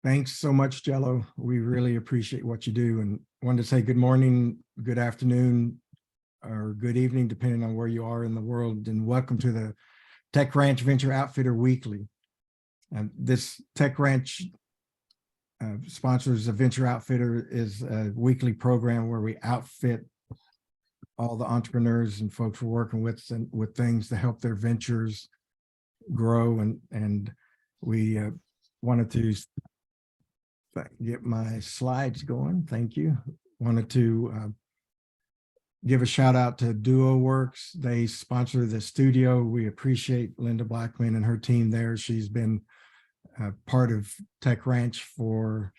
Thanks so much, Jello. We really appreciate what you do, and wanted to say good morning, good afternoon, or good evening, depending on where you are in the world, and welcome to the Tech Ranch Venture Outfitter Weekly. This Tech Ranch sponsors a Venture Outfitter is a weekly program where we outfit all the entrepreneurs and folks we're working with and with things to help their ventures grow. And we wanted to get my slides going. Thank you. Wanted to give a shout out to DuoWorks. They sponsor the studio. We appreciate Linda Blackman and her team there. She's been part of Tech Ranch for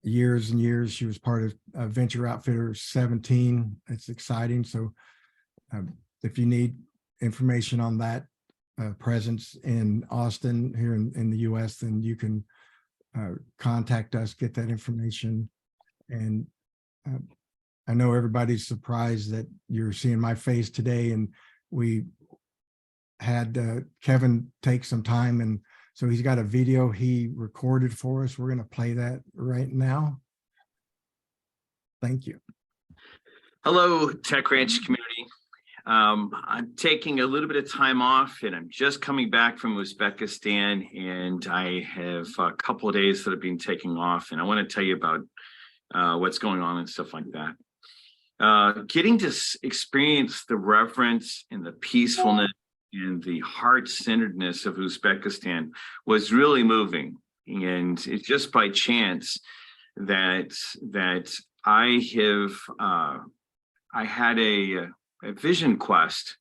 years and years. She was part of Venture Outfitter 17. It's exciting. So if you need information on that presence in Austin here in the US, then you can contact us, get that information. And I know everybody's surprised that you're seeing my face today, and we had Kevin take some time, and so he's got a video he recorded for us. We're going to play that right now. Thank you. Hello, Tech Ranch community. I'm taking a little bit of time off, and I'm just coming back from Uzbekistan, and I have a couple of days that I've been taking off, and I want to tell you about what's going on and stuff like that. Getting to experience the reverence and the peacefulness and the heart-centeredness of Uzbekistan was really moving, and it's just by chance that I had a vision quest,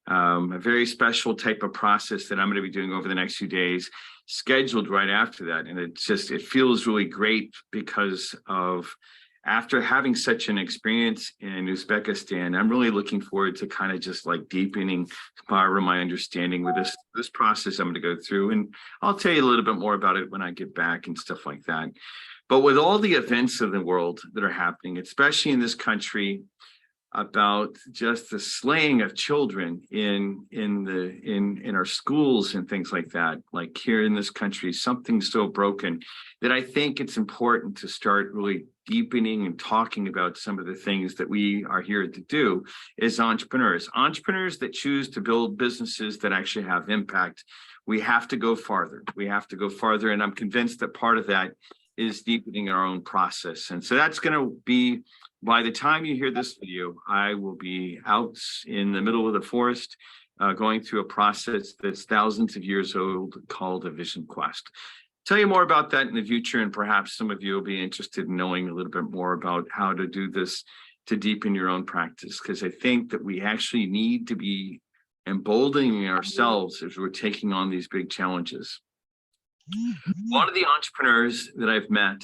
a very special type of process that I'm going to be doing over the next few days, scheduled right after that. And it feels really great because of, after having such an experience in Uzbekistan, I'm really looking forward to kind of just like deepening my understanding with this process I'm going to go through. And I'll tell you a little bit more about it when I get back and stuff like that. But with all the events of the world that are happening, especially in this country, about just the slaying of children in our schools and things like that, like here in this country, something so broken that I think it's important to start really deepening and talking about some of the things that we are here to do as entrepreneurs that choose to build businesses that actually have impact. We have to go farther. And I'm convinced that part of that is deepening our own process. And so that's going to be, by the time you hear this video, I will be out in the middle of the forest going through a process that's thousands of years old called a vision quest. Tell you more about that in the future, and perhaps some of you will be interested in knowing a little bit more about how to do this to deepen your own practice, because I think that we actually need to be emboldening ourselves as we're taking on these big challenges. One of the entrepreneurs that I've met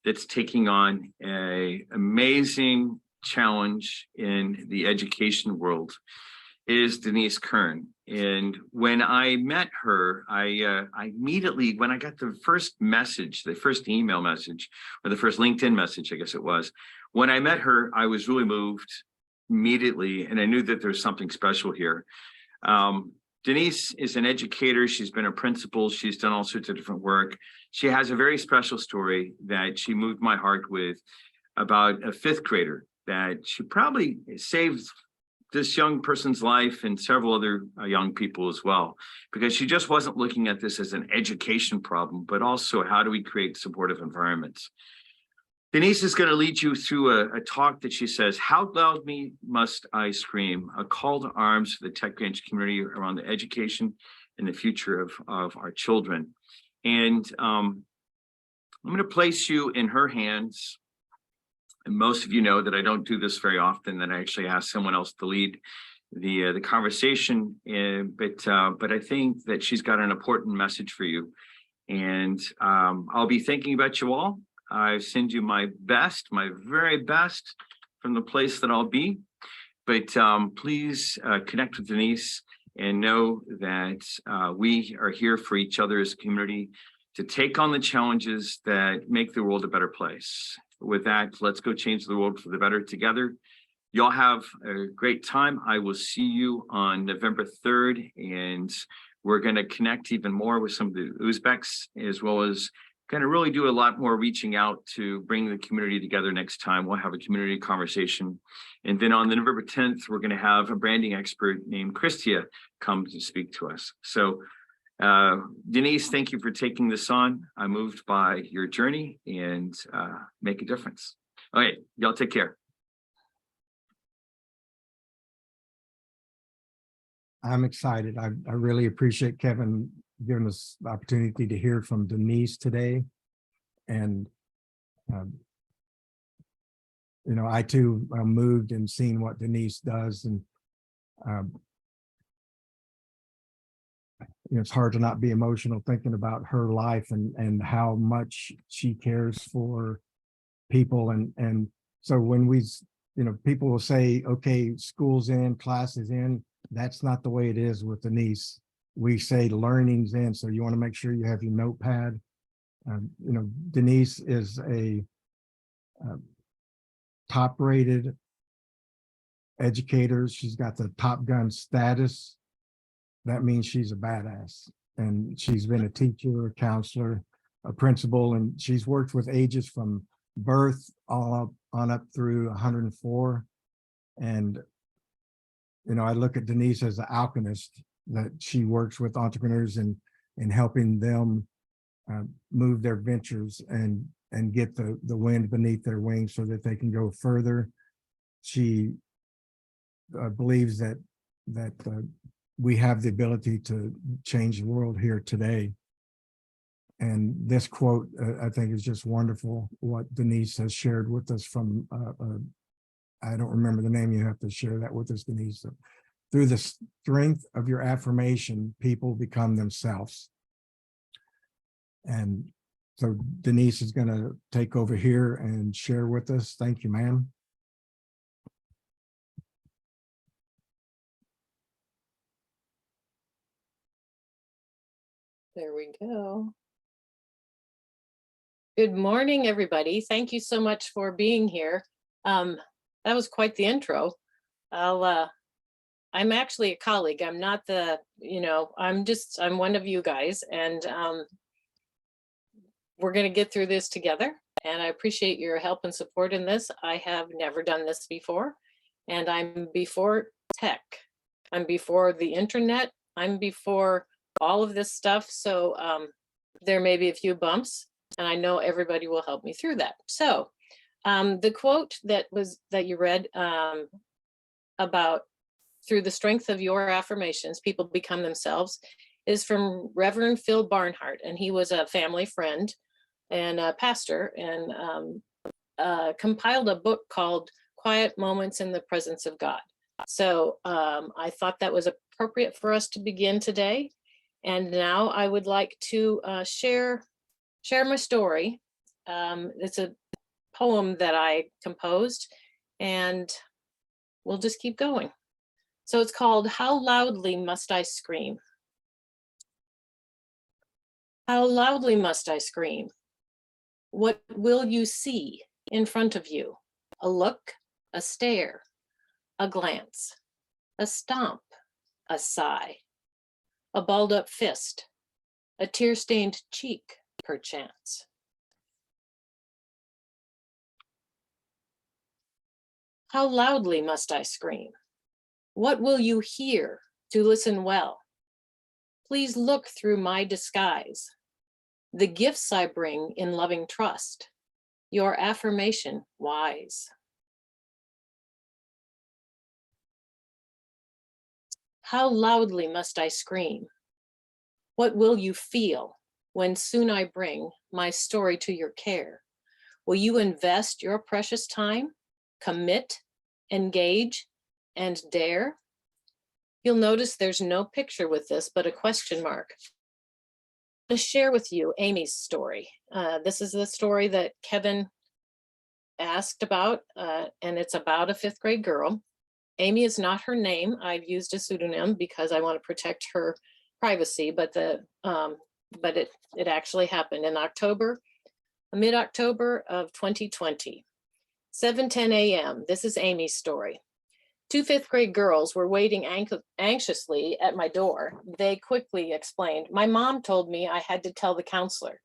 that's taking on an amazing challenge in the education world is Denise Kern. And when I met her, I immediately, when I got the first message, the first email message, or the first LinkedIn message, I guess it was, when I met her, I was really moved immediately, and I knew that there's something special here. Denise is an educator. She's been a principal. She's done all sorts of different work. She has a very special story that she moved my heart with about a fifth grader that she probably saved this young person's life and several other young people as well, because she just wasn't looking at this as an education problem, but also how do we create supportive environments. Denise is going to lead you through a talk that she says, "How loudly must I scream? A call to arms for the Tech Ranch community around the education and the future of our children." And I'm going to place you in her hands. And most of you know that I don't do this very often, that I actually ask someone else to lead the conversation. But I think that she's got an important message for you. And I'll be thinking about you all. I send you my best, my very best from the place that I'll be. But please connect with Denise and know that we are here for each other as a community to take on the challenges that make the world a better place. With that, let's go change the world for the better together. Y'all have a great time. I will see you on November 3rd, and we're going to connect even more with some of the Uzbeks, as well as going to really do a lot more reaching out to bring the community together next time. We'll have a community conversation. And then on the November 10th, we're going to have a branding expert named Christia come to speak to us. So Denise, thank you for taking this on. I'm moved by your journey and make a difference. Okay, y'all take care. I'm excited. I really appreciate Kevin giving us the opportunity to hear from Denise today. And, you know, I too moved and seen what Denise does. And, you know, it's hard to not be emotional thinking about her life and how much she cares for people. And so when we, you know, people will say, okay, school's in, class is in. That's not the way it is with Denise. We say learning's in, so you want to make sure you have your notepad. You know, Denise is a top-rated educator. She's got the Top Gun status. That means she's a badass. And she's been a teacher, a counselor, a principal, and she's worked with ages from birth all up through 104. And you know, I look at Denise as an alchemist, that she works with entrepreneurs and helping them move their ventures and get the wind beneath their wings so that they can go further. She believes that we have the ability to change the world here today. And this quote, I think, is just wonderful, what Denise has shared with us from I don't remember the name. You have to share that with us, Denise. So, through the strength of your affirmation, people become themselves. And so Denise is going to take over here and share with us. Thank you, ma'am. There we go. Good morning, everybody. Thank you so much for being here. That was quite the intro. I'm actually a colleague. I'm not the, you know, I'm one of you guys, and we're going to get through this together. And I appreciate your help and support in this. I have never done this before, and I'm before tech. I'm before the internet. I'm before all of this stuff. So there may be a few bumps, and I know everybody will help me through that. So the quote that you read about through the strength of your affirmations, people become themselves, is from Reverend Phil Barnhart. And he was a family friend and a pastor, and compiled a book called Quiet Moments in the Presence of God. So I thought that was appropriate for us to begin today. And now I would like to share my story. It's a poem that I composed, and we'll just keep going. So it's called How Loudly Must I Scream? How loudly must I scream? What will you see in front of you? A look, a stare, a glance, a stomp, a sigh, a balled up fist, a tear-stained cheek, perchance. How loudly must I scream? What will you hear to listen well? Please look through my disguise, the gifts I bring in loving trust, your affirmation wise. How loudly must I scream? What will you feel when soon I bring my story to your care? Will you invest your precious time, commit, engage, and dare? You'll notice there's no picture with this, but a question mark. To share with you Amy's story. This is the story that Kevin asked about, and it's about a 5th grade girl. Amy is not her name. I've used a pseudonym because I want to protect her privacy, but it actually happened in October, mid-October of 2020, 7:10 a.m. This is Amy's story. 2 5th grade girls were waiting anxiously at my door. They quickly explained, "My mom told me I had to tell the counselor.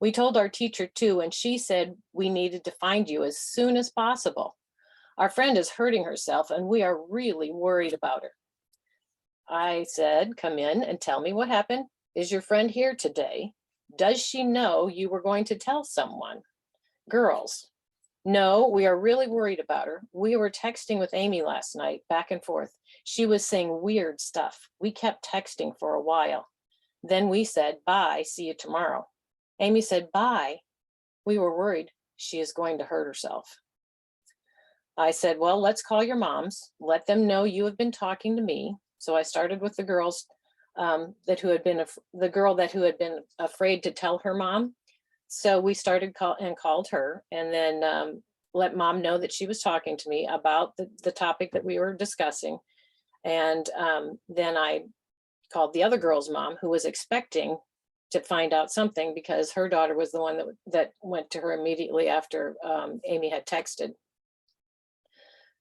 We told our teacher too, and she said we needed to find you as soon as possible. Our friend is hurting herself and we are really worried about her. I said, come in and tell me what happened. Is your friend here today? Does she know you were going to tell someone? Girls, no, we are really worried about her. We were texting with Amy last night, back and forth. She was saying weird stuff. We kept texting for a while. Then we said, bye, see you tomorrow. Amy said, bye. We were worried she is going to hurt herself. I said, well, let's call your moms. Let them know you have been talking to me. So I started with the girls the girl who had been afraid to tell her mom. So we started called her, and then let mom know that she was talking to me about the topic that we were discussing. And then I called the other girl's mom, who was expecting to find out something because her daughter was the one that went to her immediately after Amy had texted.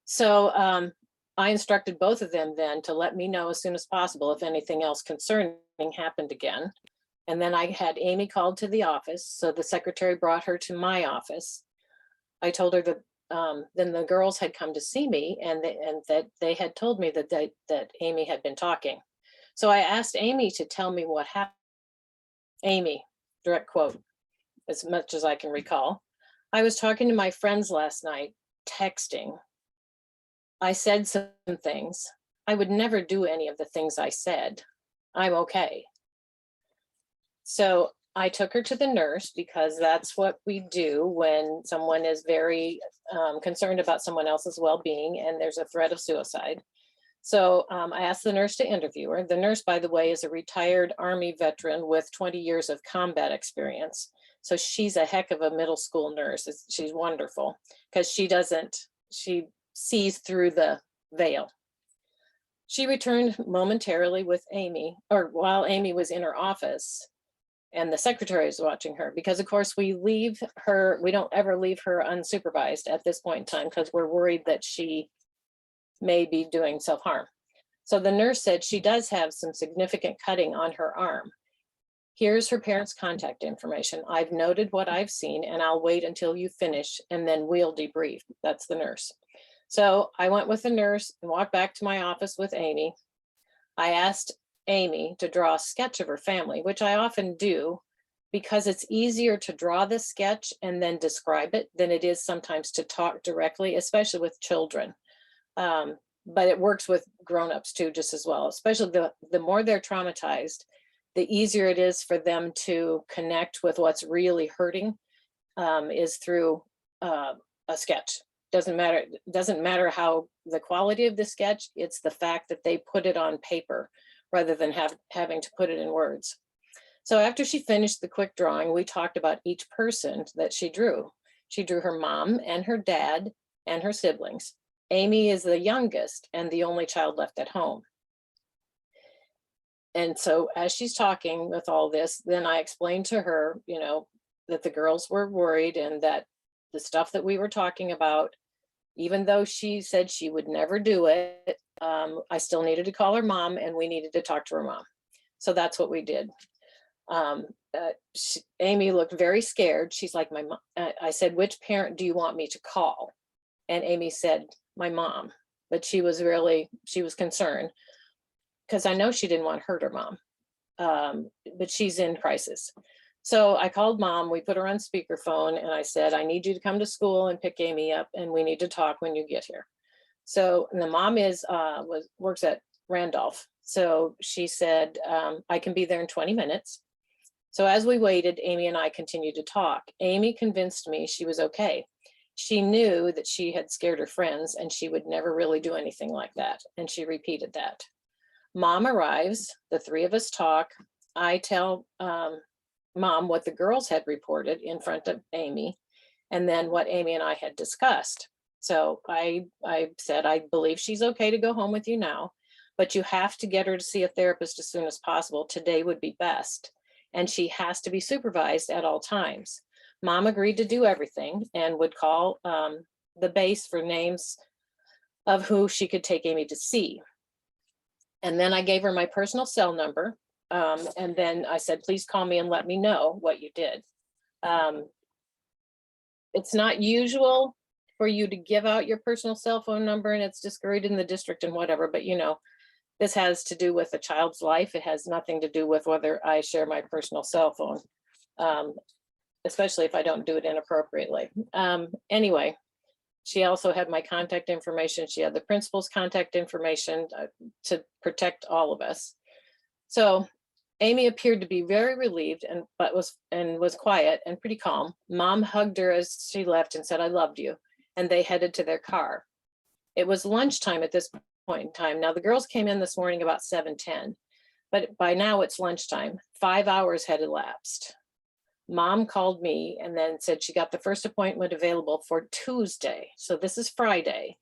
So I instructed both of them then to let me know as soon as possible if anything else concerning happened again. And then I had Amy called to the office. So the secretary brought her to my office. I told her that then the girls had come to see me and that they had told me that Amy had been talking. So I asked Amy to tell me what happened. Amy, direct quote, as much as I can recall. I was talking to my friends last night, texting. I said some things. I would never do any of the things I said. I'm okay. So I took her to the nurse because that's what we do when someone is very concerned about someone else's well-being and there's a threat of suicide. So I asked the nurse to interview her. The nurse, by the way, is a retired Army veteran with 20 years of combat experience. So she's a heck of a middle school nurse. She's wonderful because she sees through the veil. She returned momentarily with Amy, or while Amy was in her office, and the secretary was watching her because, of course, we don't ever leave her unsupervised at this point in time because we're worried that she may be doing self-harm. So the nurse said she does have some significant cutting on her arm. Here's her parents' contact information. I've noted what I've seen and I'll wait until you finish and then we'll debrief. That's the nurse. So I went with the nurse and walked back to my office with Amy. I asked Amy to draw a sketch of her family, which I often do because it's easier to draw the sketch and then describe it than it is sometimes to talk directly, especially with children. But it works with grownups too, just as well, especially the more they're traumatized, the easier it is for them to connect with what's really hurting is through a sketch. Doesn't matter how the quality of the sketch, it's the fact that they put it on paper rather than having to put it in words. So after she finished the quick drawing, we talked about each person that she drew. She drew her mom and her dad and her siblings. Amy is the youngest and the only child left at home. And so as she's talking with all this, then I explained to her, that the girls were worried and that the stuff that we were talking about, even though she said she would never do it, I still needed to call her mom and we needed to talk to her mom. So that's what we did. Amy looked very scared. She's like, my mom. I said, which parent do you want me to call? And Amy said, my mom. But she was concerned because I know she didn't want to hurt her mom, but she's in crisis. So I called mom, we put her on speakerphone and I said, I need you to come to school and pick Amy up and we need to talk when you get here. So and the mom works at Randolph. So she said, I can be there in 20 minutes. So as we waited, Amy and I continued to talk. Amy convinced me she was okay. She knew that she had scared her friends and she would never really do anything like that. And she repeated that. Mom arrives, the three of us talk. I tell mom what the girls had reported in front of Amy, and then what Amy and I had discussed. So I said, I believe she's okay to go home with you now, but you have to get her to see a therapist as soon as possible. Today would be best. And she has to be supervised at all times. Mom agreed to do everything and would call the base for names of who she could take Amy to see. And then I gave her my personal cell number. And then I said, please call me and let me know what you did. It's not usual for you to give out your personal cell phone number, and it's discouraged in the district and whatever, but you know, this has to do with a child's life. It has nothing to do with whether I share my personal cell phone, especially if I don't do it inappropriately. Anyway, she also had my contact information. She had the principal's contact information to protect all of us. So Amy appeared to be very relieved and was quiet and pretty calm. Mom hugged her as she left and said, "I loved you." And they headed to their car. It was lunchtime at this point in time. Now the girls came in this morning about 7:10, but by now it's lunchtime. 5 hours had elapsed. Mom called me and then said she got the first appointment available for Tuesday. So this is Friday.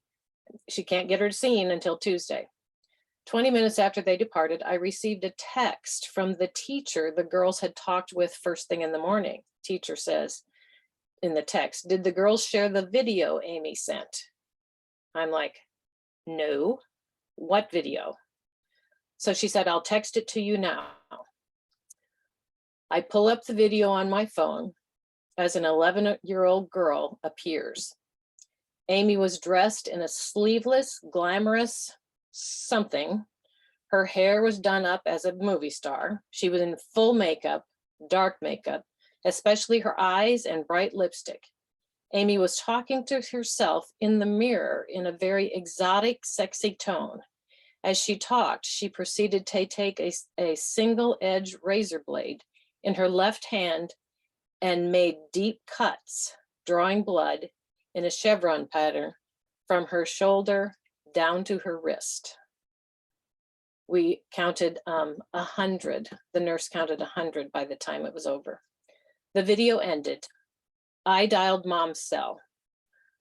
She can't get her seen until Tuesday. 20 minutes after they departed, I received a text from the teacher the girls had talked with first thing in the morning. Teacher says in the text, "Did the girls share the video Amy sent?" I'm like, "No, what video?" So she said, "I'll text it to you now." I pull up the video on my phone as an 11-year-old girl appears. Amy was dressed in a sleeveless, glamorous something. Her hair was done up as a movie star. She was in full makeup, dark makeup, especially her eyes and bright lipstick. Amy was talking to herself in the mirror in a very exotic, sexy tone. As she talked, she proceeded to take a single-edged razor blade in her left hand and made deep cuts, drawing blood in a chevron pattern from her shoulder down to her wrist. We counted 100. The nurse counted 100 by the time it was over. The video ended. I dialed Mom's cell.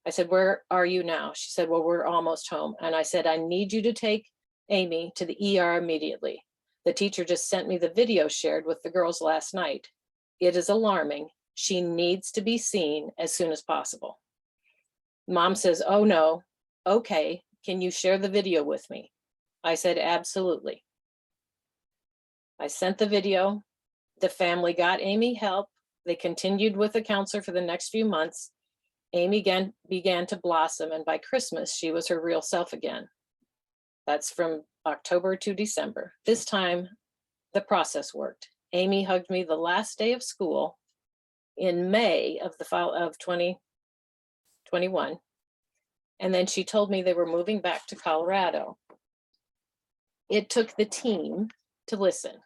I said, "Where are you now?" She said, "Well, we're almost home." And I said, "I need you to take Amy to the ER immediately. The teacher just sent me the video shared with the girls last night. It is alarming. She needs to be seen as soon as possible." Mom says, "Oh no, okay, can you share the video with me?" I said, "Absolutely." I sent the video. The family got Amy help. They continued with the counselor for the next few months. Amy began to blossom, and by Christmas, she was her real self again. That's from October to December. This time, the process worked. Amy hugged me the last day of school in May of 2021. And then she told me they were moving back to Colorado. It took the team to listen.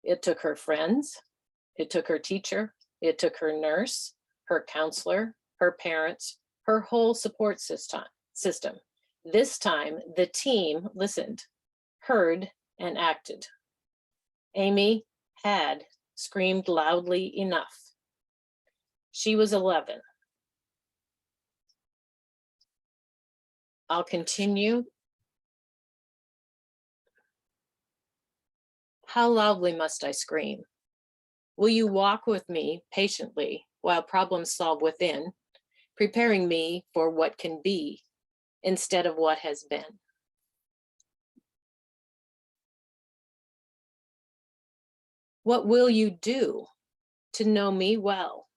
It took her friends. It took her teacher. It took her nurse, her counselor, her parents, her whole support system. This time, the team listened, heard, and acted. Amy had screamed loudly enough. She was 11. I'll continue. How loudly must I scream? Will you walk with me patiently while problems solve within, preparing me for what can be instead of what has been? What will you do to know me well,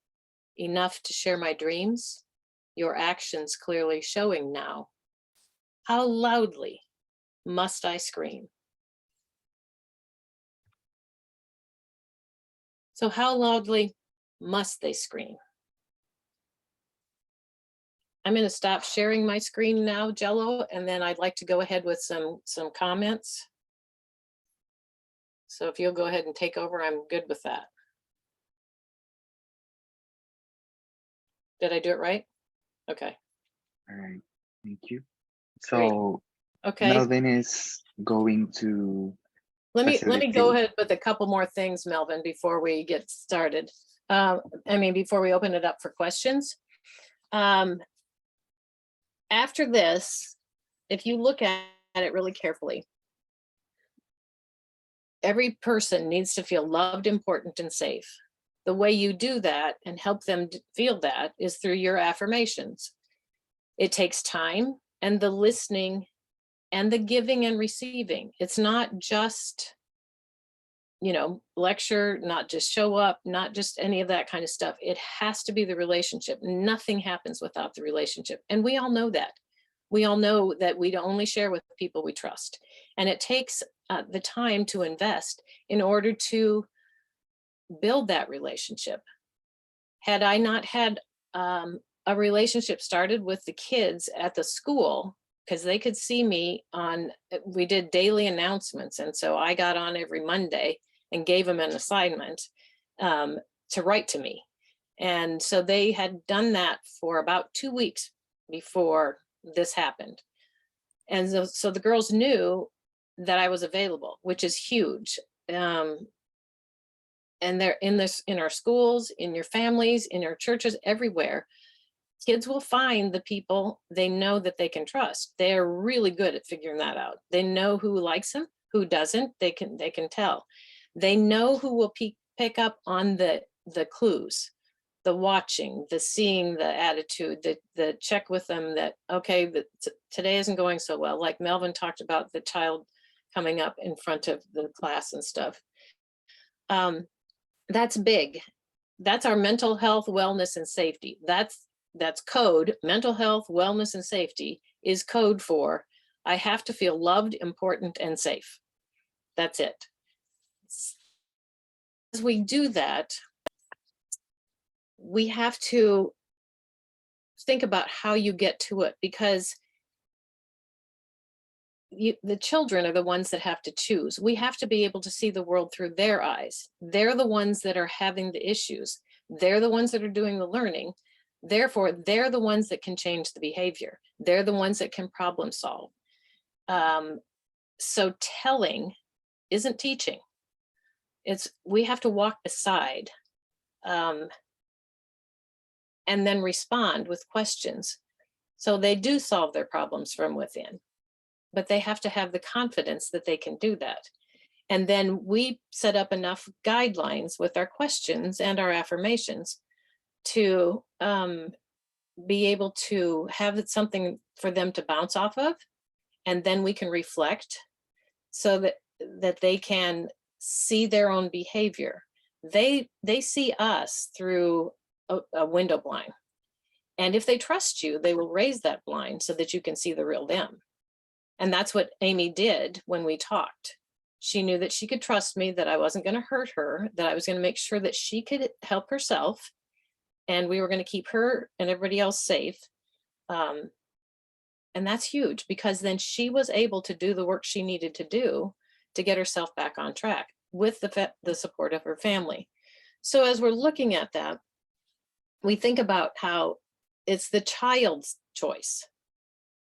enough to share my dreams, your actions clearly showing now? How loudly must I scream? So how loudly must they scream? I'm going to stop sharing my screen now, Jello, and then I'd like to go ahead with some comments. So if you'll go ahead and take over, I'm good with that. Did I do it right? Okay. All right, thank you. So Okay. Melvin is going to Let me go facilitate. ahead with a couple more things, Melvin, before we get started. Before we open it up for questions. After this, if you look at it really carefully, every person needs to feel loved, important, and safe. The way you do that and help them feel that is through your affirmations. It takes time and the listening and the giving and receiving. It's not just lecture, not just show up, not just any of that kind of stuff. It has to be the relationship. Nothing happens without the relationship. And we all know that. We all know that we only share with people we trust. And it takes the time to invest in order to build that relationship. Had I not had a relationship started with the kids at the school, because they could see me we did daily announcements. And so I got on every Monday and gave them an assignment to write to me. And so they had done that for about 2 weeks before this happened. And so the girls knew that I was available, which is huge. And they're in our schools, in your families, in our churches, everywhere. Kids will find the people they know that they can trust. They're really good at figuring that out. They know who likes them, who doesn't. They can tell. They know who will pick up on the clues, the watching, the seeing, the attitude, the check with them that, okay, today isn't going so well. Like Melvin talked about the child coming up in front of the class and stuff. That's big. That's our mental health, wellness, and safety. That's code. Mental health, wellness, and safety is code for I have to feel loved, important, and safe. That's it. As we do that, we have to think about how you get to it, because the children are the ones that have to choose. We have to be able to see the world through their eyes. They're the ones that are having the issues. They're the ones that are doing the learning. Therefore, they're the ones that can change the behavior. They're the ones that can problem solve. So telling isn't teaching. We have to walk beside and then respond with questions. So they do solve their problems from within, but they have to have the confidence that they can do that. And then we set up enough guidelines with our questions and our affirmations to be able to have something for them to bounce off of. And then we can reflect so that they can see their own behavior. They see us through a window blind. And if they trust you, they will raise that blind so that you can see the real them. And that's what Amy did when we talked. She knew that she could trust me, that I wasn't going to hurt her, that I was going to make sure that she could help herself. And we were going to keep her and everybody else safe. And that's huge, because then she was able to do the work she needed to do to get herself back on track with the support of her family. So as we're looking at that, we think about how it's the child's choice.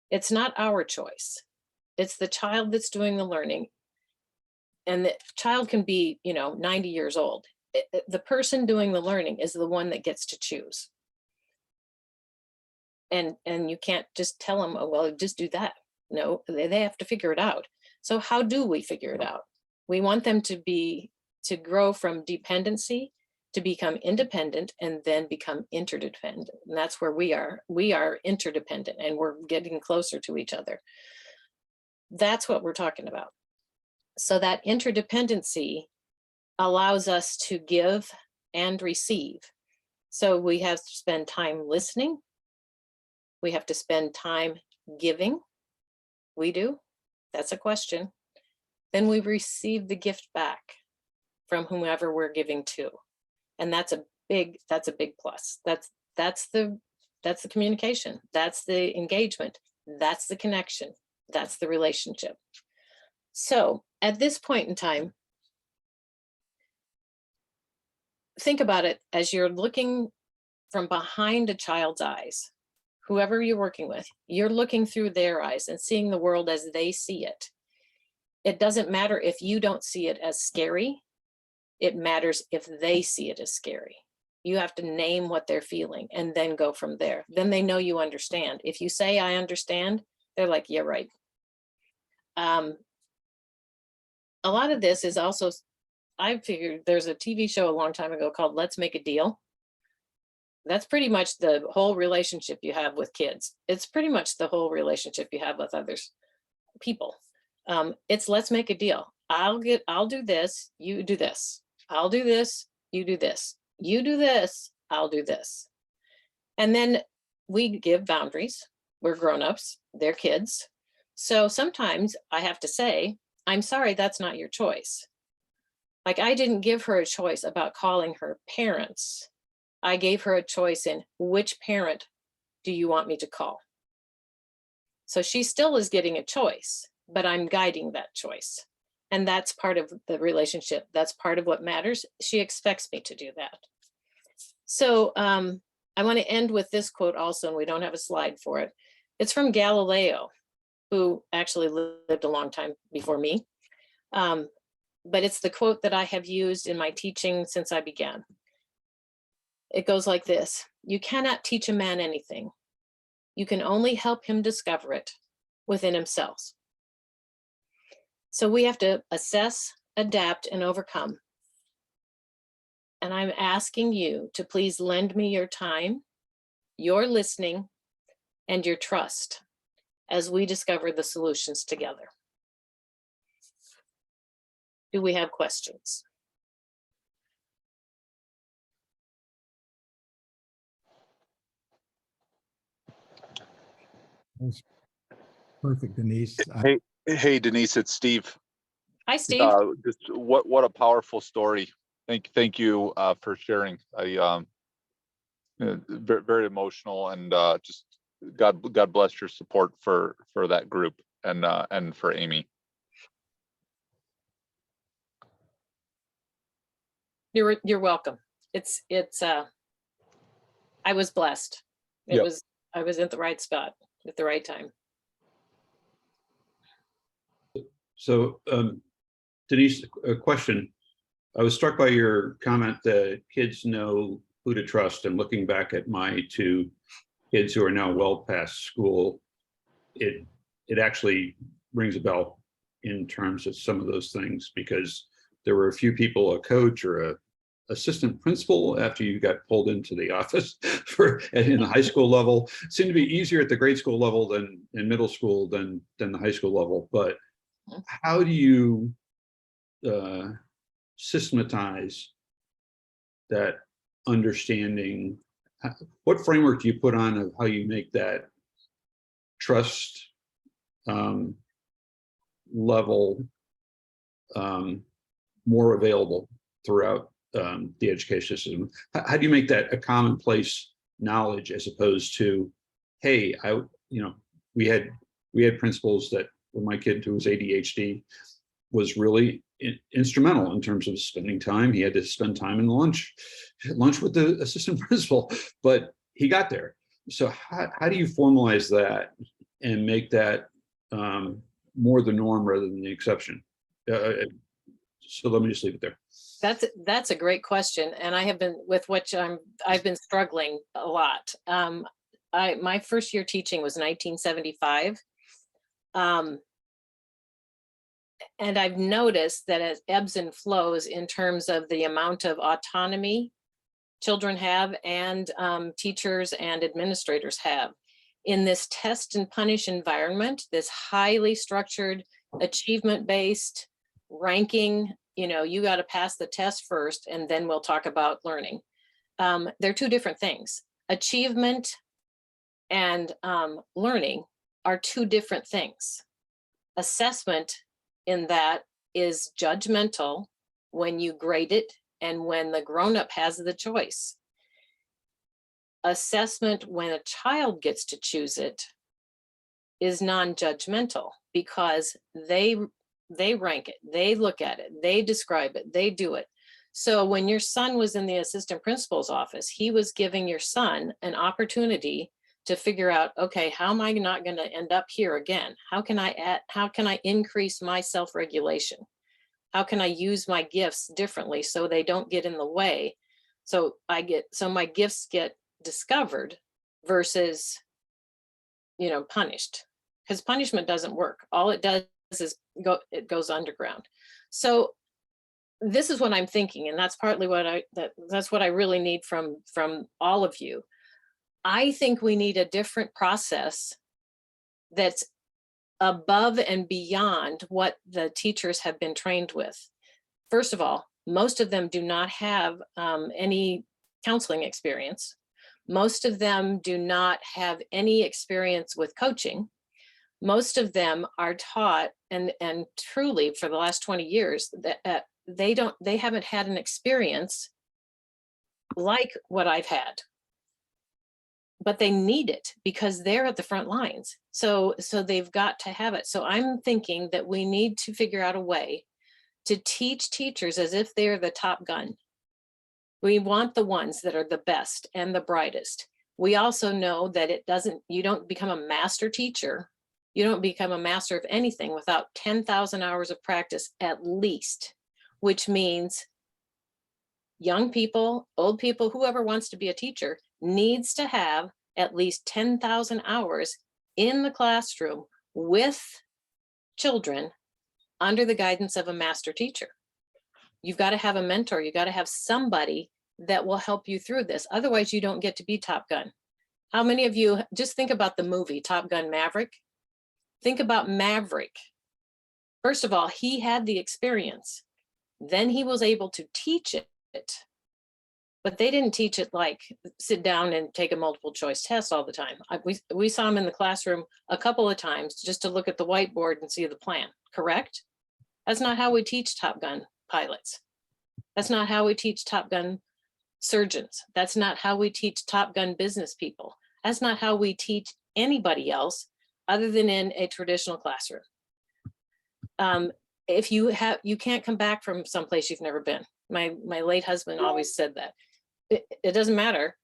It's not our choice. It's the child that's doing the learning. And the child can be, 90 years old. The person doing the learning is the one that gets to choose. And you can't just tell them, oh, well, just do that. No, they have to figure it out. So how do we figure it out? We want them to grow from dependency to become independent and then become interdependent. And that's where we are. We are interdependent and we're getting closer to each other. That's what we're talking about. So that interdependency allows us to give and receive. So we have to spend time listening. We have to spend time giving. We do. That's a question. Then we receive the gift back from whomever we're giving to. And that's a big plus. That's the communication. That's the engagement. That's the connection. That's the relationship. So at this point in time, think about it as you're looking from behind a child's eyes. Whoever you're working with, you're looking through their eyes and seeing the world as they see it. It doesn't matter if you don't see it as scary. It matters if they see it as scary. You have to name what they're feeling and then go from there. Then they know you understand. If you say, I understand, they're like, yeah, right. A lot of this is also, I figured there's a TV show a long time ago called Let's Make a Deal. That's pretty much the whole relationship you have with kids. It's pretty much the whole relationship you have with others, people. It's let's make a deal. I'll do this, you do this. I'll do this, you do this. You do this, I'll do this. And then we give boundaries. We're grown-ups, they're kids. So sometimes I have to say, I'm sorry, that's not your choice. Like, I didn't give her a choice about calling her parents. I gave her a choice in which parent do you want me to call? So she still is getting a choice, but I'm guiding that choice. And that's part of the relationship. That's part of what matters. She expects me to do that. So I want to end with this quote also, and we don't have a slide for it. It's from Galileo, who actually lived a long time before me. But it's the quote that I have used in my teaching since I began. It goes like this: you cannot teach a man anything. You can only help him discover it within himself. So we have to assess, adapt, and overcome. And I'm asking you to please lend me your time, your listening, and your trust as we discover the solutions together. Do we have questions? That's perfect, Denise. Hey, Denise, it's Steve. Hi, Steve. Just what a powerful story. Thank you for sharing. Very emotional, and just God bless your support for that group and for Amy. You're welcome. It's I was blessed. Yep. I was at the right spot at the right time. So, Denise, a question. I was struck by your comment that kids know who to trust, and looking back at my two kids who are now well past school, it actually rings a bell in terms of some of those things, because there were a few people, a coach or a assistant principal, after you got pulled into the office in the high school level. It seemed to be easier at the grade school level than in middle school than the high school level. But how do you systematize that understanding? What framework do you put on of how you make that trust level more available throughout the education system? How do you make that a commonplace knowledge, as opposed to, hey, we had principals that, when my kid who was ADHD was really instrumental in terms of spending time. He had to spend time in lunch with the assistant principal, but he got there. So how do you formalize that and make that more the norm rather than the exception? So let me just leave it there. That's a great question, and I have been with which I've been struggling a lot. My first year teaching was 1975. And I've noticed that it ebbs and flows in terms of the amount of autonomy children have, and teachers and administrators have. In this test and punish environment, this highly structured, achievement-based ranking, you got to pass the test first, and then we'll talk about learning. They're two different things. Achievement and learning are two different things. Assessment in that is judgmental when you grade it and when the grown-up has the choice. Assessment, when a child gets to choose it, is non-judgmental, because they rank it, they look at it, they describe it, they do it. So when your son was in the assistant principal's office, he was giving your son an opportunity to figure out, okay, how am I not going to end up here again? How can I increase my self-regulation? How can I use my gifts differently so they don't get in the way? So my gifts get discovered versus, punished, because punishment doesn't work. All it does is it goes underground. So this is what I'm thinking, and that's partly that's what I really need from all of you. I think we need a different process that's above and beyond what the teachers have been trained with. First of all, most of them do not have any counseling experience. Most of them do not have any experience with coaching. Most of them are taught, and truly for the last 20 years, that they haven't had an experience like what I've had. But they need it because they're at the front lines. So they've got to have it. So I'm thinking that we need to figure out a way to teach teachers as if they're the top gun. We want the ones that are the best and the brightest. We also know that you don't become a master teacher. You don't become a master of anything without 10,000 hours of practice at least, which means young people, old people, whoever wants to be a teacher needs to have at least 10,000 hours in the classroom with children under the guidance of a master teacher. You've got to have a mentor. You got to have somebody that will help you through this. Otherwise, you don't get to be Top Gun. How many of you just think about the movie Top Gun Maverick? Think about Maverick. First of all, he had the experience. Then he was able to teach it. But they didn't teach it like sit down and take a multiple choice test all the time. We saw him in the classroom a couple of times just to look at the whiteboard and see the plan, correct? That's not how we teach Top Gun pilots. That's not how we teach Top Gun surgeons. That's not how we teach Top Gun business people. That's not how we teach anybody else other than in a traditional classroom. If you can't come back from someplace you've never been. My late husband always said that. It doesn't matter.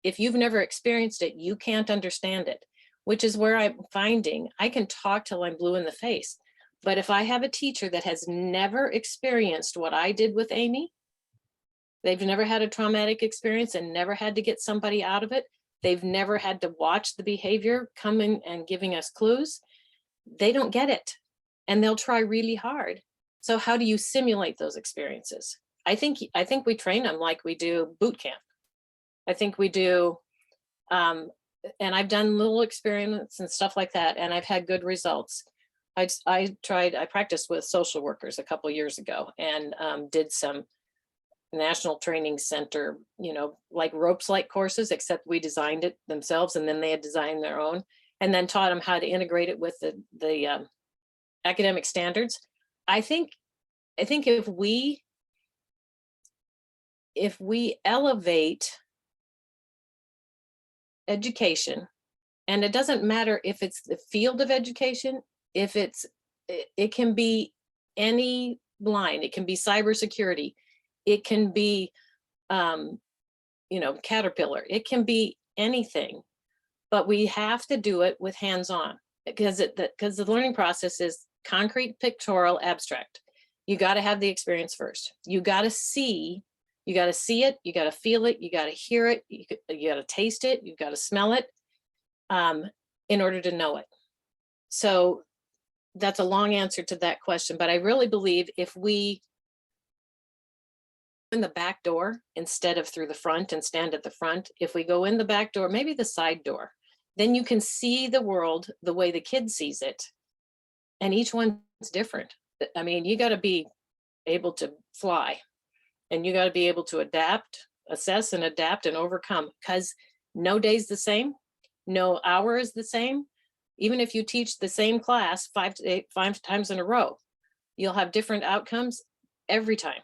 If you've never experienced it, you can't understand it, which is where I'm finding I can talk till I'm blue in the face. But if I have a teacher that has never experienced what I did with Amy, they've never had a traumatic experience and never had to get somebody out of it. They've never had to watch the behavior coming and giving us clues. They don't get it. And they'll try really hard. So how do you simulate those experiences? I think we train them like we do boot camp. I think we do, and I've done little experiments and stuff like that, and I've had good results. I practiced with social workers a couple years ago and did some National Training Center, like ropes-like courses, except we designed it themselves and then they had designed their own, and then taught them how to integrate it with the academic standards. I think if we elevate education, and it doesn't matter if it's the field of education, it can be any line, it can be cybersecurity, it can be, Caterpillar, it can be anything, but we have to do it with hands-on because the learning process is concrete, pictorial, abstract. You got to have the experience first. You got to see it, you got to feel it, you got to hear it, you got to taste it, you got to smell it in order to know it. So that's a long answer to that question, but I really believe if we in the back door instead of through the front and stand at the front, if we go in the back door, maybe the side door, then you can see the world the way the kid sees it. And each one's different. I mean, you got to be able to fly. And you got to be able to adapt, assess and adapt and overcome, because no day's the same, no hour is the same. Even if you teach the same class 5 times in a row, you'll have different outcomes every time.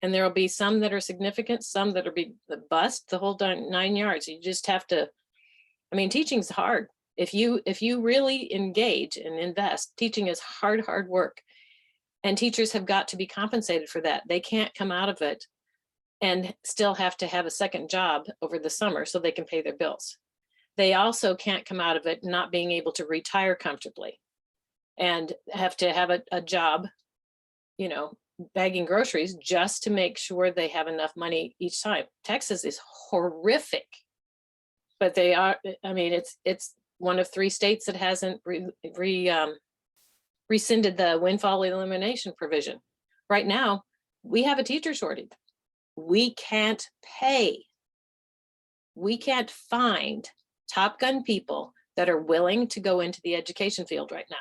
And there'll be some that are significant, some that'll be the bust, the whole 9 yards. You just have to, teaching's hard. If you really engage and invest, teaching is hard work. And teachers have got to be compensated for that. They can't come out of it and still have to have a second job over the summer so they can pay their bills. They also can't come out of it not being able to retire comfortably and have to have a job, bagging groceries just to make sure they have enough money each time. Texas is horrific, but they are, it's one of 3 states that hasn't rescinded the windfall elimination provision. Right now, we have a teacher shortage. We can't find Top Gun people that are willing to go into the education field right now.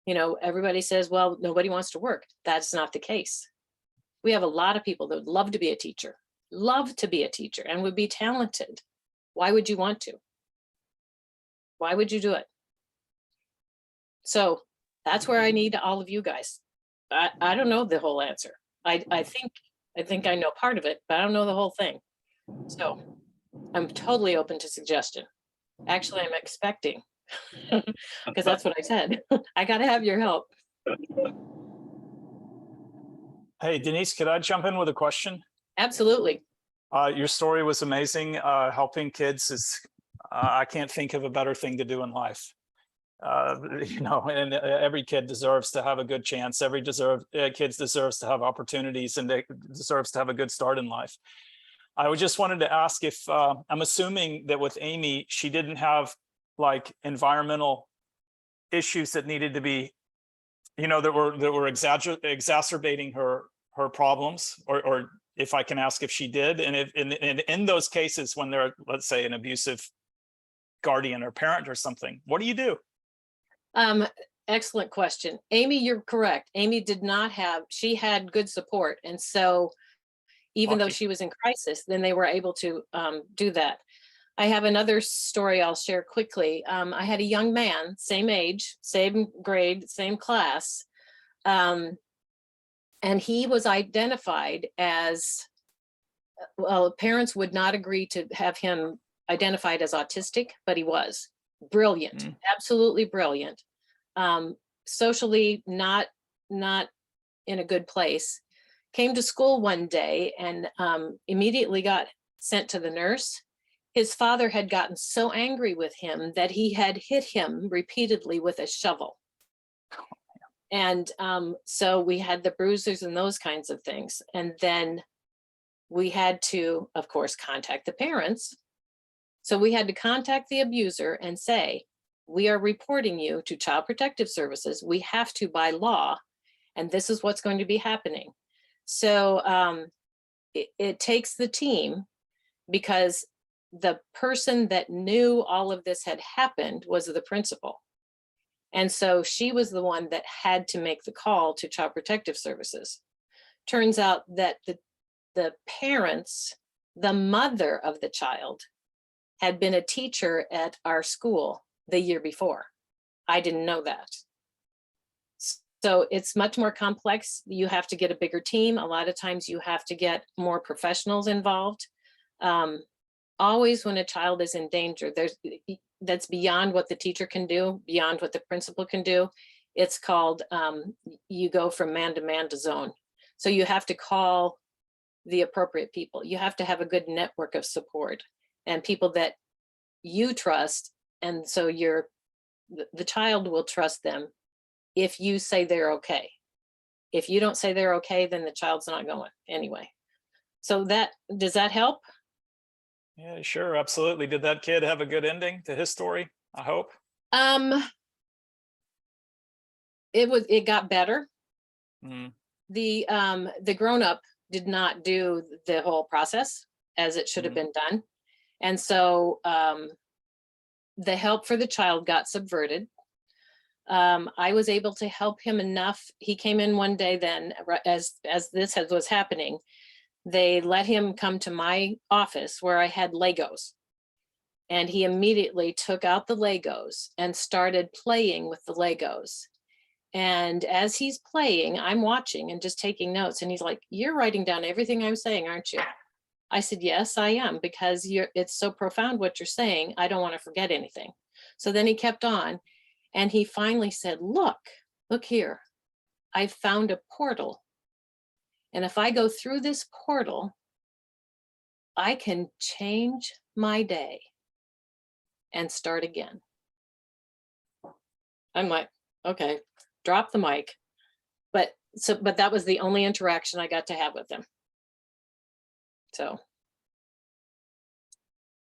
You know, everybody says, well, nobody wants to work. That's not the case. We have a lot of people that would love to be a teacher, and would be talented. Why would you want to? Why would you do it? So that's where I need all of you guys. I don't know the whole answer. I think I know part of it, but I don't know the whole thing. So I'm totally open to suggestion. Actually, I'm expecting, because that's what I said. I got to have your help. Hey, Denise, could I jump in with a question? Absolutely. Your story was amazing. Helping kids is, I can't think of a better thing to do in life. You know, and every kid deserves to have a good chance. Every kid deserves to have opportunities, and they deserves to have a good start in life. I just wanted to ask if, I'm assuming that with Amy, she didn't have like environmental issues that needed to be, you know, that were exacerbating her problems, or if I can ask if she did, and if in those cases when they're, let's say, an abusive guardian or parent or something, what do you do? Excellent question. Amy, you're correct. Amy did not have, she had good support. And so even though she was in crisis, then they were able to do that. I have another story I'll share quickly. I had a young man, same age, same grade, same class. And he was identified as, well, parents would not agree to have him identified as autistic, but he was brilliant, absolutely brilliant. Socially not in a good place. Came to school one day and immediately got sent to the nurse. His father had gotten so angry with him that he had hit him repeatedly with a shovel. And so we had the bruises and those kinds of things. And then we had to, of course, contact the parents. So we had to contact the abuser and say, we are reporting you to Child Protective Services. We have to by law, and this is what's going to be happening. So it takes the team, because the person that knew all of this had happened was the principal. And so she was the one that had to make the call to Child Protective Services. Turns out that the parents, the mother of the child, had been a teacher at our school the year before. I didn't know that. So it's much more complex. You have to get a bigger team. A lot of times you have to get more professionals involved. Always when a child is in danger, that's beyond what the teacher can do, beyond what the principal can do. It's called, you go from man to man to zone. So you have to call the appropriate people. You have to have a good network of support and people that you trust. And so the child will trust them if you say they're okay. If you don't say they're okay, then the child's not going anyway. So does that help? Yeah, sure, absolutely. Did that kid have a good ending to his story? I hope. It got better. Mm. The grown-up did not do the whole process as it should have been done. And so the help for the child got subverted. I was able to help him enough. He came in one day then, as this was happening, they let him come to my office where I had Legos. And he immediately took out the Legos and started playing with the Legos. And as he's playing, I'm watching and just taking notes. And he's like, "You're writing down everything I'm saying, aren't you?" I said, "Yes, I am, because it's so profound what you're saying. I don't want to forget anything." So then he kept on, and he finally said, look here, I found a portal. And if I go through this portal, I can change my day and start again. I'm like, okay, drop the mic. But that was the only interaction I got to have with him. So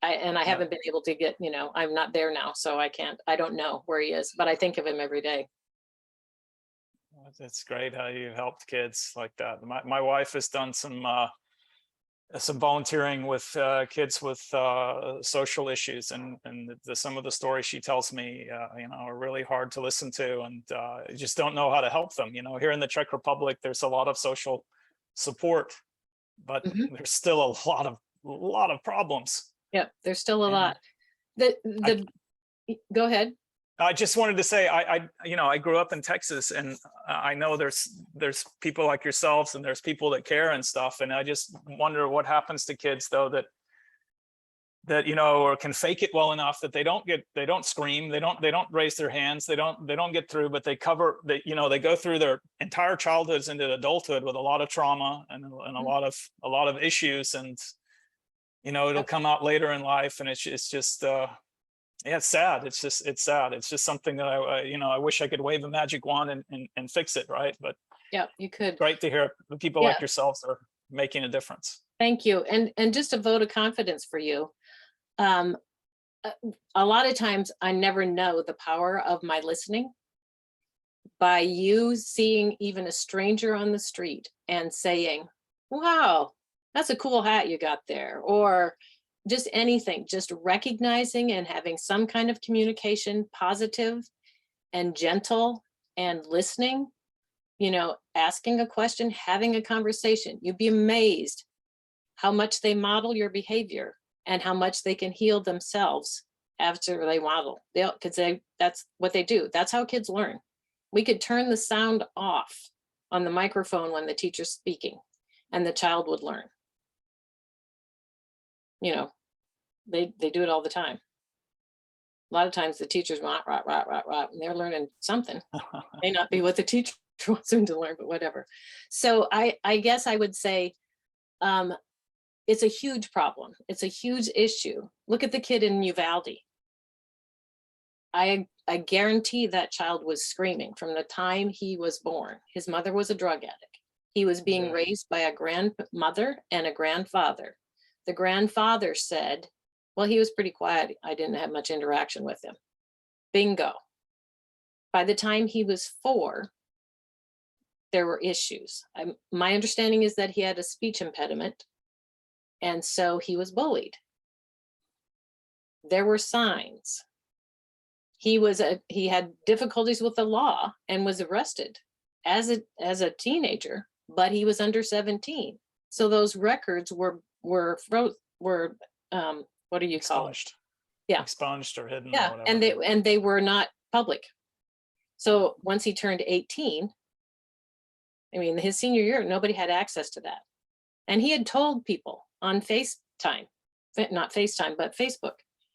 I haven't been able to get, I'm not there now, so I don't know where he is, but I think of him every day. That's great how you helped kids like that. My wife has done some some volunteering with kids with social issues, and some of the stories she tells me, you know, are really hard to listen to, and you just don't know how to help them. You know, here in the Czech Republic, there's a lot of social support, but Mhm. there's still a lot of problems. Yep, there's still a And lot. Go ahead. I just wanted to say, you know, I grew up in Texas, and I know there's people like yourselves, and there's people that care and stuff. And I just wonder what happens to kids though that you know, or can fake it well enough that they don't scream, they don't raise their hands, they don't get through, but they you know, they go through their entire childhoods into adulthood with a lot of trauma and a lot of issues, and you know, it'll come out later in life, and it's just yeah, it's sad. It's sad. It's just something that you know, I wish I could wave a magic wand and fix it, right? But Yeah, you could. great to hear the people Yeah. like yourselves are making a difference. Thank you. And just a vote of confidence for you. A lot of times I never know the power of my listening. By you seeing even a stranger on the street and saying, wow, that's a cool hat you got there, or just anything, just recognizing and having some kind of communication, positive and gentle, and listening, you know, asking a question, having a conversation. You'd be amazed how much they model your behavior and how much they can heal themselves after they model. Because that's what they do. That's how kids learn. We could turn the sound off on the microphone when the teacher's speaking, and the child would learn. You know, they do it all the time. A lot of times the teachers rot, and they're learning something. May not be what the teacher wants them to learn, but whatever. So I guess I would say it's a huge problem. It's a huge issue. Look at the kid in Uvalde. I guarantee that child was screaming from the time he was born. His mother was a drug addict. He was being raised by a grandmother and a grandfather. The grandfather said, well, he was pretty quiet. I didn't have much interaction with him. Bingo. By the time he was 4, there were issues. My understanding is that he had a speech impediment, and so he was bullied. There were signs. He had difficulties with the law and was arrested as a teenager, but he was under 17. So those records were what do you call it? Expunged. Yeah. Expunged or hidden. Yeah, or whatever. and they were not public. So once he turned 18, I mean, his senior year, nobody had access to that. And he had told people on FaceTime, not FaceTime, but Facebook,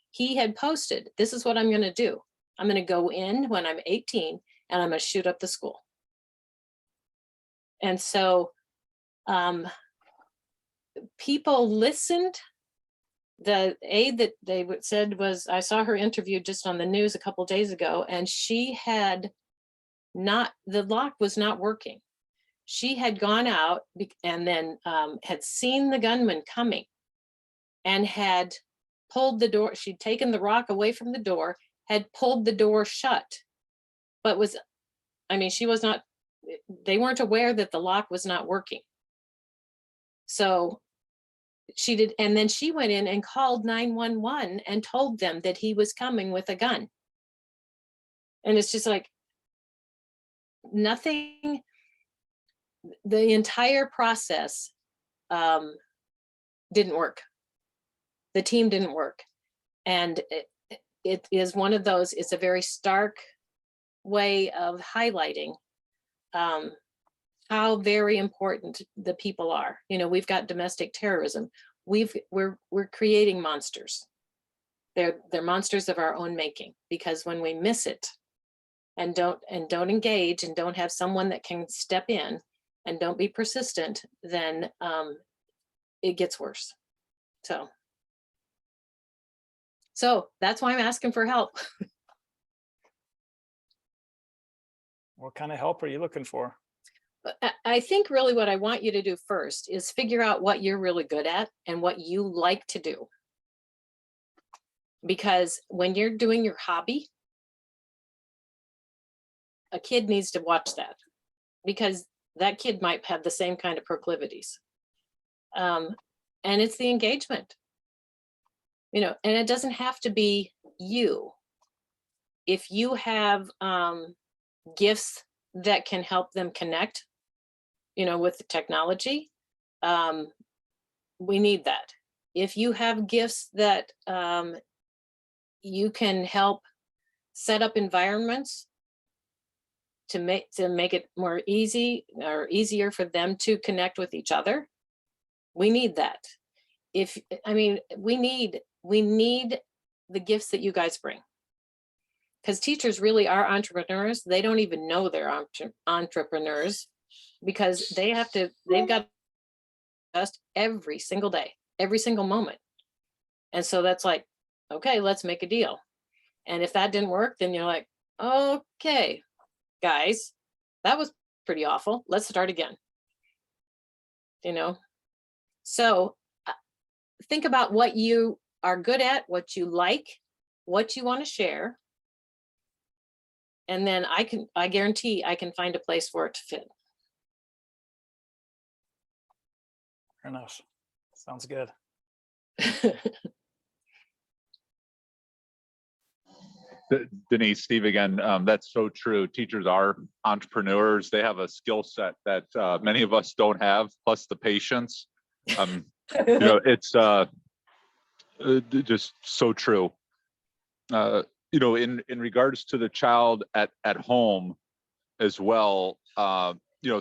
he had posted, this is what I'm going to do. I'm going to go in when I'm 18 and I'm going to shoot up the school. And so people listened. The aide that they said was, I saw her interviewed just on the news a couple days ago, and she had the lock was not working. She had gone out and then had seen the gunman coming and had pulled the door. She'd taken the rock away from the door, had pulled the door shut, but she was not, they weren't aware that the lock was not working. So she did, and then she went in and called 911 and told them that he was coming with a gun. And it's just like nothing, the entire process didn't work. The team didn't work. And it is one of those, it's a very stark way of highlighting how very important the people are. You know, we've got domestic terrorism. We're creating monsters. They're monsters of our own making, because when we miss it and don't engage and don't have someone that can step in and don't be persistent, then it gets worse. So that's why I'm asking for help. What kind of help are you looking for? I think really what I want you to do first is figure out what you're really good at and what you like to do. Because when you're doing your hobby, a kid needs to watch that, because that kid might have the same kind of proclivities. And it's the engagement. You know, and it doesn't have to be you. If you have gifts that can help them connect, you know, with the technology, we need that. If you have gifts that you can help set up environments to make it more easy or easier for them to connect with each other, we need that. We need the gifts that you guys bring, because teachers really are entrepreneurs. They don't even know they're entrepreneurs, because they've got just every single day, every single moment. And so that's like, okay, let's make a deal. And if that didn't work, then you're like, okay, guys, that was pretty awful. Let's start again. You know, so think about what you are good at, what you like, what you want to share. And then I guarantee I can find a place for it to fit. Fair enough. Sounds good. Denise, Steve again, that's so true. Teachers are entrepreneurs. They have a skill set that many of us don't have, plus the patience. You know, it's just so true. You know, in regards to the child at home as well, you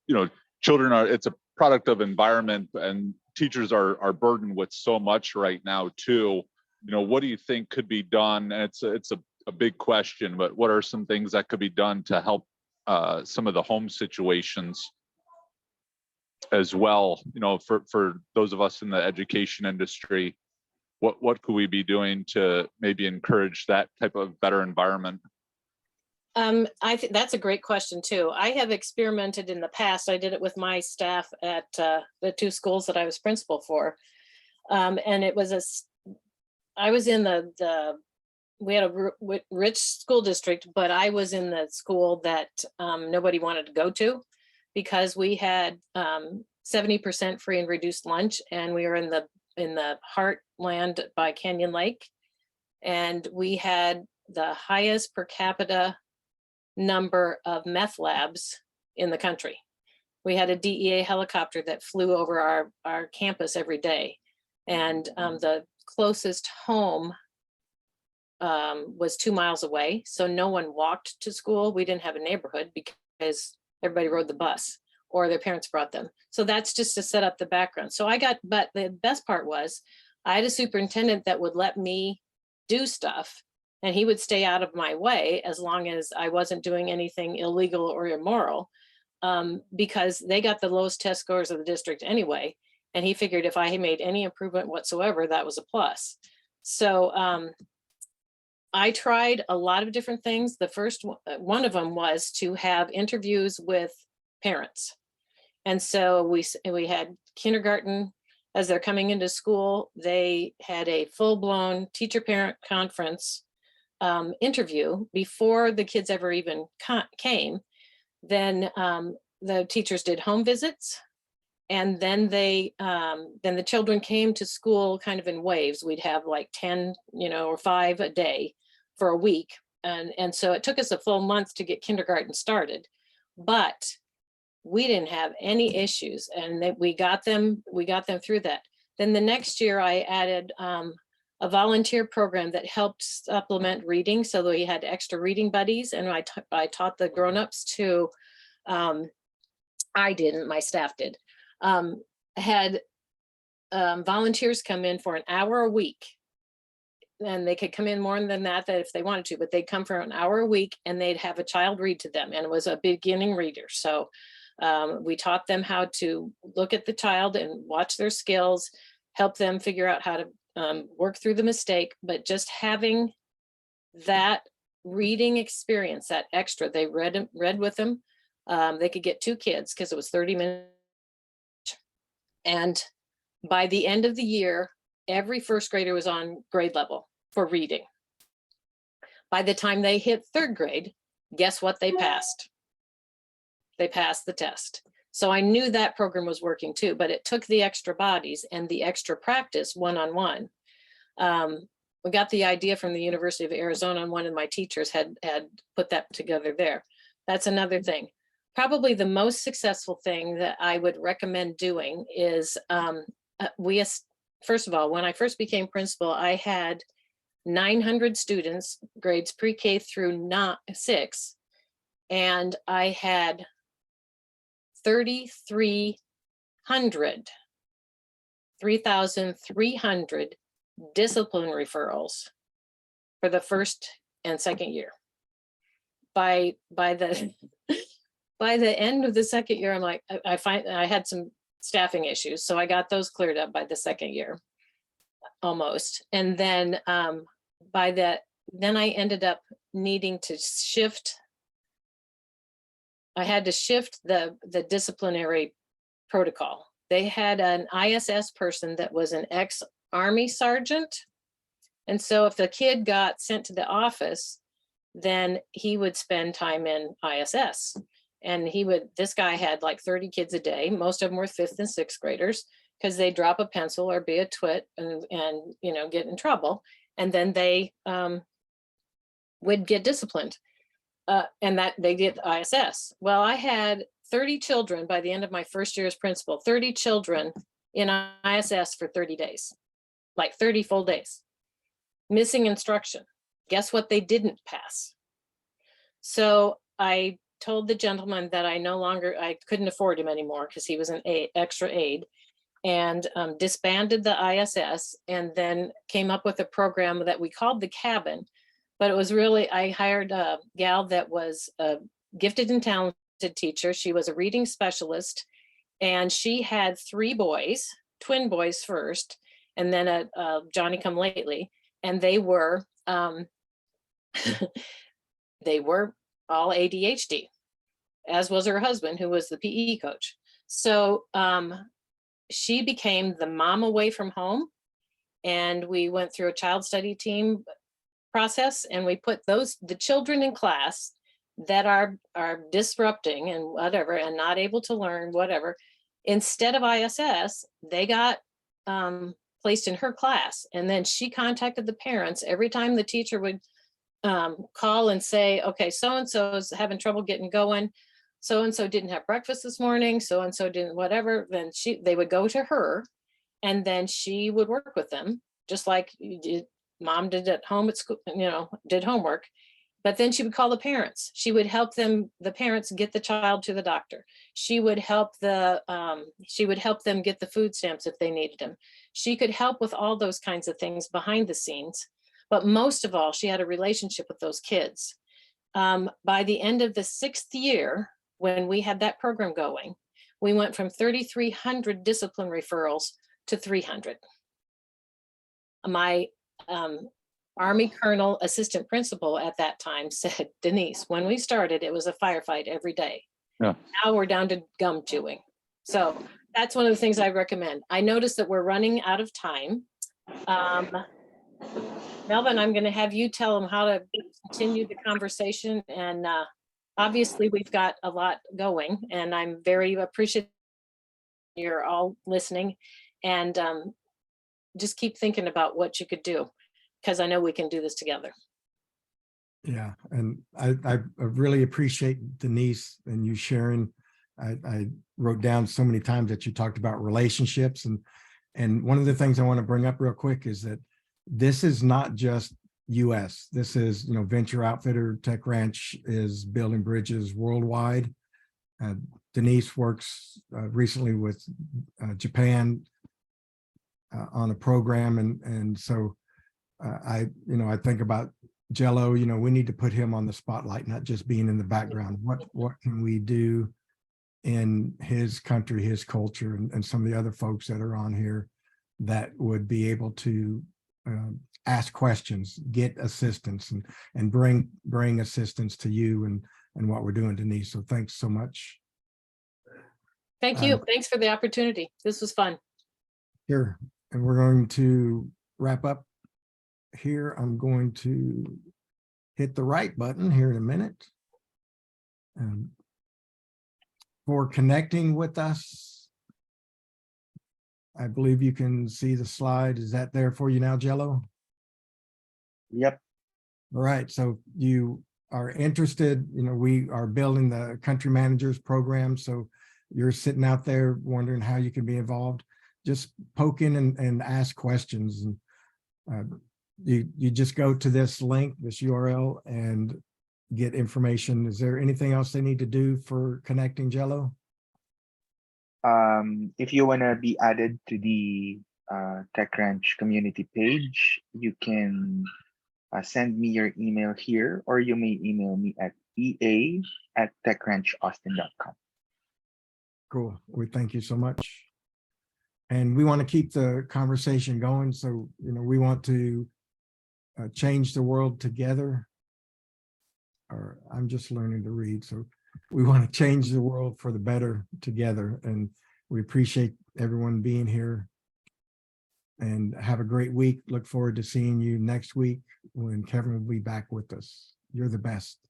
know, children are, it's a product of environment, and teachers are burdened with so much right now too. You know, what do you think could be done? And it's a big question, but what are some things that could be done to help some of the home situations as well? You know, for those of us in the education industry, what could we be doing to maybe encourage that type of better environment? I think that's a great question too. I have experimented in the past. I did it with my staff at the two schools that I was principal for. And it was I was in we had a rich school district, but I was in the school that nobody wanted to go to, because we had 70% free and reduced lunch, and we were in the heartland by Canyon Lake, and we had the highest per capita number of meth labs in the country. We had a DEA helicopter that flew over our campus every day, and the closest home was 2 miles away, so no one walked to school. We didn't have a neighborhood because everybody rode the bus or their parents brought them. So that's just to set up the background. So but the best part was I had a superintendent that would let me do stuff, and he would stay out of my way as long as I wasn't doing anything illegal or immoral, because they got the lowest test scores of the district anyway. And he figured if I made any improvement whatsoever, that was a plus. So I tried a lot of different things. The first one of them was to have interviews with parents. And so we had kindergarten, as they're coming into school, they had a full-blown teacher-parent conference interview before the kids ever even came. Then the teachers did home visits. And then then the children came to school kind of in waves. We'd have like 10, or 5 a day for a week. And so it took us a full month to get kindergarten started, but we didn't have any issues, and we got them through that. Then the next year I added a volunteer program that helped supplement reading. So that we had extra reading buddies, and I taught the grownups to, I didn't, my staff did. Had volunteers come in for an hour a week, and they could come in more than that if they wanted to, but they'd come for an hour a week, and they'd have a child read to them, and it was a beginning reader. So we taught them how to look at the child and watch their skills, help them figure out how to work through the mistake. But just having that reading experience, that extra, they read with them. They could get 2 kids because it was 30 minutes. And by the end of the year, every first grader was on grade level for reading. By the time they hit 3rd grade, guess what? They passed. They passed the test. So I knew that program was working too, but it took the extra bodies and the extra practice one-on-one. We got the idea from the University of Arizona, and one of my teachers had put that together there. That's another thing. Probably the most successful thing that I would recommend doing is first of all, when I first became principal, I had 900 students, grades pre-K through 6, and I had 3,300 discipline referrals for the first and second year. By the by the end of the second year, I'm like, I had some staffing issues, so I got those cleared up by the second year, almost. And then then I ended up needing to shift. I had to shift the disciplinary protocol. They had an ISS person that was an ex-Army sergeant. And so if the kid got sent to the office, then he would spend time in ISS. And this guy had like 30 kids a day. Most of them were 5th and 6th graders, because they drop a pencil or be a twit and get in trouble. And then they would get disciplined. And that they did ISS. Well, I had 30 children by the end of my first year as principal, 30 children in ISS for 30 days, like 30 full days, missing instruction. Guess what they didn't pass? So I told the gentleman that I couldn't afford him anymore because he was an extra aide, and disbanded the ISS, and then came up with a program that we called the Cabin. But it was really, I hired a gal that was a gifted and talented teacher. She was a reading specialist, and she had 3 boys, twin boys first, and then a Johnny come lately. And they were they were all ADHD, as was her husband, who was the PE coach. So she became the mom away from home, and we went through a child study team process, and we put the children in class that are disrupting and whatever and not able to learn whatever. Instead of ISS, they got placed in her class, and then she contacted the parents every time the teacher would call and say, okay, so-and-so is having trouble getting going, so-and-so didn't have breakfast this morning, so-and-so didn't whatever. Then they would go to her, and then she would work with them, just like mom did at home at school, did homework. But then she would call the parents. She would help the parents get the child to the doctor. She would help them get the food stamps if they needed them. She could help with all those kinds of things behind the scenes. But most of all, she had a relationship with those kids. By the end of the 6th year, when we had that program going, we went from 3,300 discipline referrals to 300. My Army Colonel assistant principal at that time said, Denise, when we started, it was a firefight every day. Yeah. Now we're down to gum chewing. So that's one of the things I recommend. I noticed that we're running out of time. Melvin, I'm going to have you tell them how to continue the conversation. And obviously we've got a lot going, and I'm very appreciative you're all listening, and just keep thinking about what you could do, because I know we can do this together. Yeah, and I really appreciate Denise and you sharing. I wrote down so many times that you talked about relationships, and one of the things I want to bring up real quick is that this is not just US. This is, Venture Outfitter Tech Ranch is building bridges worldwide. Denise works recently with Japan on a program, and so I think about Jello. We need to put him on the spotlight, not just being in the background. What can we do in his country, his culture, and some of the other folks that are on here that would be able to ask questions, get assistance, and bring assistance to you and what we're doing, Denise. So thanks so much. Thank you. Thanks for the opportunity. This was fun. Sure. And we're going to wrap up here. I'm going to hit the right button here in a minute. for connecting with us. I believe you can see the slide. Is that there for you now, Jello? Yep. All right, so you are interested, we are building the country managers program, so you're sitting out there wondering how you can be involved, just poke in and ask questions. And you just go to this link, this URL, and get information. Is there anything else they need to do for connecting, Jello? If you want to be added to the Tech Ranch community page, you can send me your email here, or you may email me at ea@techranchaustin.com. Cool. We thank you so much. And we want to keep the conversation going. So, we want to change the world together. Or I'm just learning to read. So we want to change the world for the better together. And we appreciate everyone being here. And have a great week. Look forward to seeing you next week when Kevin will be back with us. You're the best.